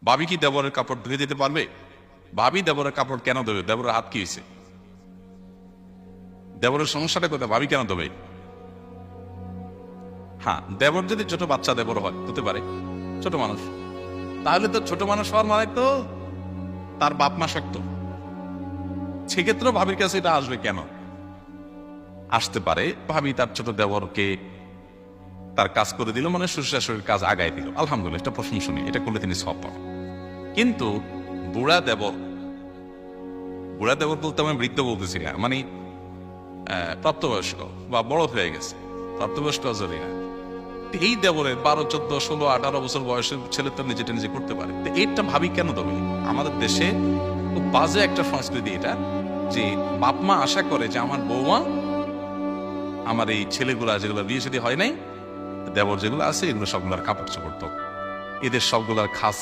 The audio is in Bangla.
ভাবি কি দেবরের কাপড় ধুয়ে দিতে পারবে? ভাবি দেবরের কাপড় কেন দেবে? দেবরের হাত কি হয়েছে? দেবরের সমস্যাটা কোথায়? ভাবি কেন দেবে? হ্যাঁ, দেবর যদি ছোট বাচ্চা দেবর হয়, হতে পারে ছোট মানুষ, তাহলে তো ছোট মানুষ হওয়ার মানে তো তার বাপ মা শক্ত। সেক্ষেত্রে ভাবির কাছে এটা আসবে কেন? আসতে পারে ভাবি তার ছোট দেবরকে তার কাজ করে দিল, মানে শ্বশুর শাশুড়ির কাজ আগায় দিল, আলহামদুলিল্লাহ, এটা প্রশংসনীয়, এটা করলে তিনি সব পাবেন। কিন্তু বুড়া দেবর, বুড়া দেবর বলতে আমি বৃদ্ধ বলতেছি না, মানে প্রাপ্তবয়স্ক বা বড় হয়ে গেছে, প্রাপ্তবয়স্ক জরি না, এই দেবরের 12, 14, 16, 18 বছর বয়সের ছেলে তো নিজেটা নিজে করতে পারে, তো এইটা ভাবি কেন দেবে? আমাদের দেশে খুব বাজে একটা সংস্কৃতি এটা, যে বাপ মা আশা করে যে আমার বৌমা আমার এই ছেলেগুলা যেগুলো বিয়ে শাদী হয় নাই, দেবর যেগুলো আছে এগুলো সবগুলার কাপড় চোপড় তো, এদের সবগুলার খাস